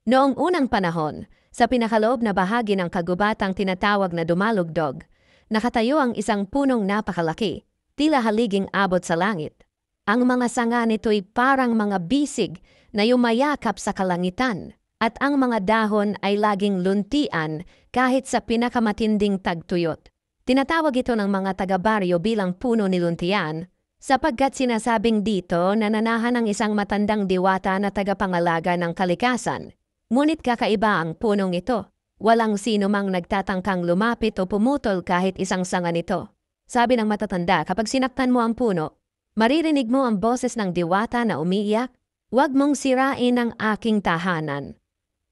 Noong unang panahon, sa pinakaloob na bahagi ng kagubatang tinatawag na Dumalugdog, nakatayo ang isang punong napakalaki, tila haliging abot sa langit. Ang mga sanga nito'y parang mga bisig na yumayakap sa kalangitan, at ang mga dahon ay laging luntian kahit sa pinakamatinding tagtuyot. Tinatawag ito ng mga taga-baryo bilang puno ni Luntian, sapagkat sinasabing dito nananahan ang isang matandang diwata na tagapangalaga ng kalikasan. Ngunit kakaiba ang punong ito. Walang sino mang nagtatangkang lumapit o pumutol kahit isang sanga nito. Sabi ng matatanda, kapag sinaktan mo ang puno, maririnig mo ang boses ng diwata na umiiyak, "Huwag mong sirain ang aking tahanan."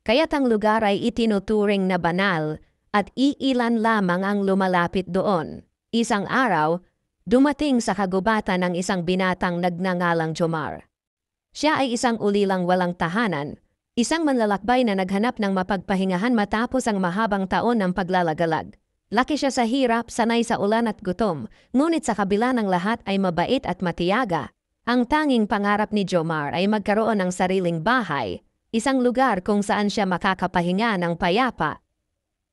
Kaya't ang lugar ay itinuturing na banal at iilan lamang ang lumalapit doon. Isang araw, dumating sa kagubatan ng isang binatang nagngangalang Jomar. Siya ay isang ulilang walang tahanan, isang manlalakbay na naghanap ng mapagpahingahan matapos ang mahabang taon ng paglalagalag. Laki siya sa hirap, sanay sa ulan at gutom, ngunit sa kabila ng lahat ay mabait at matiyaga. Ang tanging pangarap ni Jomar ay magkaroon ng sariling bahay, isang lugar kung saan siya makakapahinga ng payapa.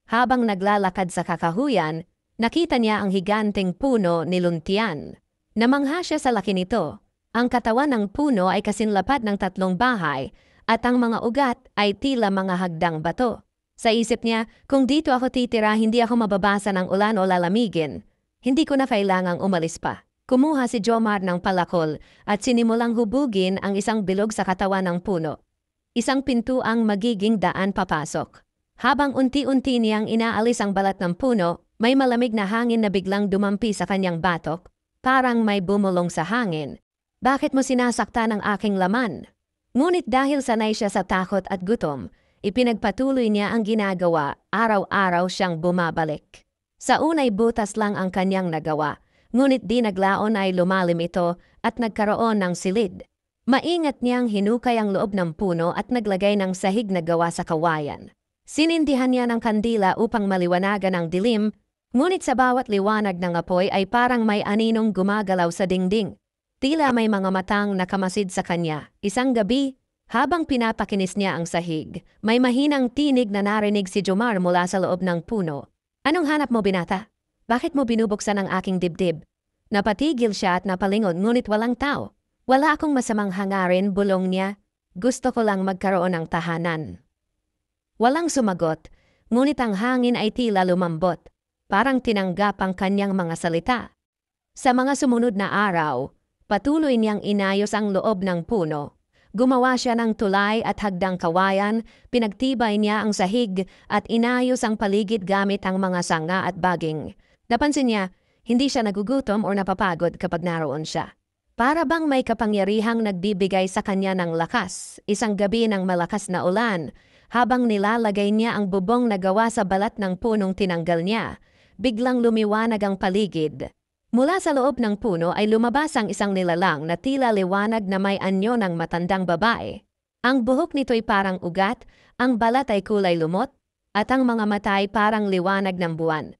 Habang naglalakad sa kakahuyan, nakita niya ang higanteng puno ni Luntian. Namangha siya sa laki nito. Ang katawan ng puno ay kasinlapad ng 3 bahay, at ang mga ugat ay tila mga hagdang bato. Sa isip niya, kung dito ako titira, hindi ako mababasa ng ulan o lalamigin. Hindi ko na kailangang umalis pa. Kumuha si Jomar ng palakol at sinimulang hubugin ang isang bilog sa katawan ng puno. Isang pintuang magiging daan papasok. Habang unti-unti niyang inaalis ang balat ng puno, may malamig na hangin na biglang dumampi sa kanyang batok, parang may bumulong sa hangin. "Bakit mo sinasaktan ang aking laman?" Ngunit dahil sanay siya sa takot at gutom, ipinagpatuloy niya ang ginagawa, araw-araw siyang bumabalik. Sa unay butas lang ang kanyang nagawa, ngunit di naglaon ay lumalim ito at nagkaroon ng silid. Maingat niyang hinukay ang loob ng puno at naglagay ng sahig na gawa sa kawayan. Sinindihan niya ng kandila upang maliwanagan ang dilim, ngunit sa bawat liwanag ng apoy ay parang may aninong gumagalaw sa dingding. Tila may mga matang nakamasid sa kanya. Isang gabi, habang pinapakinis niya ang sahig, may mahinang tinig na narinig si Jomar mula sa loob ng puno. "Anong hanap mo, binata? Bakit mo binubuksan ang aking dibdib?" Napatigil siya at napalingon, ngunit walang tao. "Wala akong masamang hangarin," bulong niya. "Gusto ko lang magkaroon ng tahanan." Walang sumagot, ngunit ang hangin ay tila lumambot. Parang tinanggap ang kanyang mga salita. Sa mga sumunod na araw, patuloy niyang inayos ang loob ng puno. Gumawa siya ng tulay at hagdang kawayan, pinagtibay niya ang sahig at inayos ang paligid gamit ang mga sanga at baging. Napansin niya, hindi siya nagugutom o napapagod kapag naroon siya. Para bang may kapangyarihang nagbibigay sa kanya ng lakas. Isang gabi ng malakas na ulan, habang nilalagay niya ang bubong na gawa sa balat ng punong tinanggal niya, biglang lumiwanag ang paligid. Mula sa loob ng puno ay lumabas ang isang nilalang na tila liwanag na may anyo ng matandang babae. Ang buhok nito'y parang ugat, ang balat ay kulay lumot, at ang mga mata ay parang liwanag ng buwan.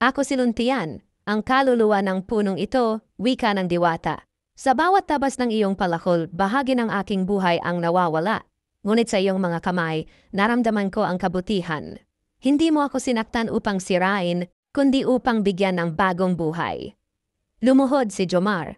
"Ako si Luntian, ang kaluluwa ng punong ito," wika ng diwata. "Sa bawat tabas ng iyong palakol, bahagi ng aking buhay ang nawawala. Ngunit sa iyong mga kamay, naramdaman ko ang kabutihan. Hindi mo ako sinaktan upang sirain, kundi upang bigyan ng bagong buhay." Lumuhod si Jomar.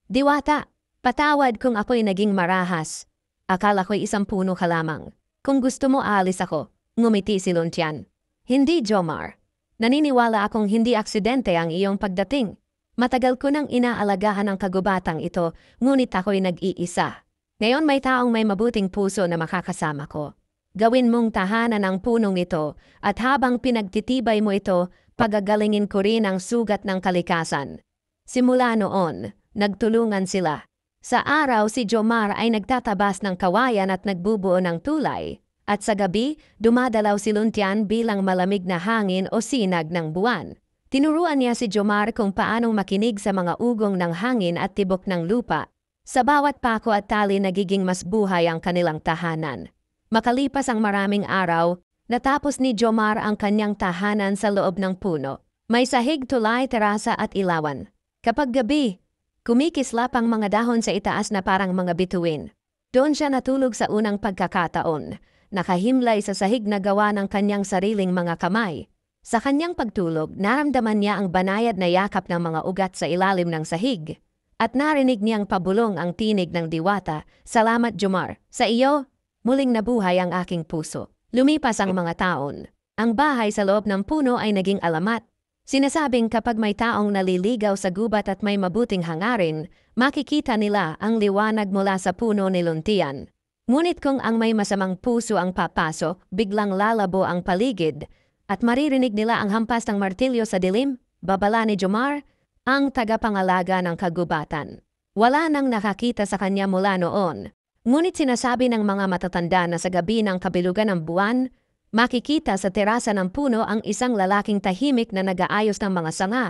"Diwata, patawad kung ako'y naging marahas. Akala ko'y isang puno ka lamang. Kung gusto mo, aalis ako," ngumiti si Luntian. "Hindi, Jomar. Naniniwala akong hindi aksidente ang iyong pagdating. Matagal ko nang inaalagahan ang kagubatang ito, ngunit ako'y nag-iisa. Ngayon may taong may mabuting puso na makakasama ko. Gawin mong tahanan ang punong ito, at habang pinagtitibay mo ito, pagagalingin ko rin ang sugat ng kalikasan." Simula noon, nagtulungan sila. Sa araw, si Jomar ay nagtatabas ng kawayan at nagbubuo ng tulay, at sa gabi, dumadalaw si Luntian bilang malamig na hangin o sinag ng buwan. Tinuruan niya si Jomar kung paanong makinig sa mga ugong ng hangin at tibok ng lupa. Sa bawat pako at tali nagiging mas buhay ang kanilang tahanan. Makalipas ang maraming araw, natapos ni Jomar ang kanyang tahanan sa loob ng puno. May sahig, tulay, terasa at ilawan. Kapag gabi, kumikislap ang mga dahon sa itaas na parang mga bituin. Doon siya natulog sa unang pagkakataon. nakahimlay sa sahig na gawa ng kanyang sariling mga kamay. Sa kanyang pagtulog, naramdaman niya ang banayad na yakap ng mga ugat sa ilalim ng sahig. At narinig niyang pabulong ang tinig ng diwata, "Salamat Jomar, sa iyo, muling nabuhay ang aking puso." Lumipas ang mga taon. Ang bahay sa loob ng puno ay naging alamat. Sinasabing kapag may taong naliligaw sa gubat at may mabuting hangarin, makikita nila ang liwanag mula sa puno ni Luntian. Ngunit kung ang may masamang puso ang papasok, biglang lalabo ang paligid, at maririnig nila ang hampas ng martilyo sa dilim, babala ni Jomar, ang tagapangalaga ng kagubatan. Wala nang nakakita sa kanya mula noon. Ngunit sinasabi ng mga matatanda na sa gabi ng kabilugan ng buwan, makikita sa terasa ng puno ang isang lalaking tahimik na nag-aayos ng mga sanga,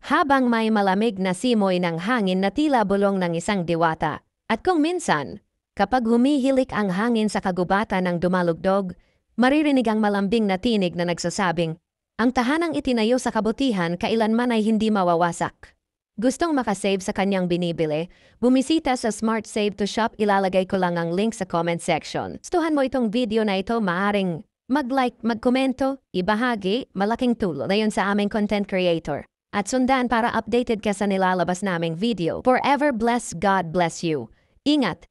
habang may malamig na simoy ng hangin na tila bulong ng isang diwata. At kung minsan, kapag humihilik ang hangin sa kagubatan ng dumalugdog, maririnig ang malambing na tinig na nagsasabing, "Ang tahanang itinayo sa kabutihan kailanman ay hindi mawawasak." Gustong makasave sa kanyang binibili? Bumisita sa Smart Save to Shop, ilalagay ko lang ang link sa comment section. Gustuhan mo itong video na ito, maaring mag-like, mag-komento, ibahagi, malaking tulong na yun sa aming content creator. At sundan para updated ka sa nilalabas naming video. Forever bless, God bless you. Ingat!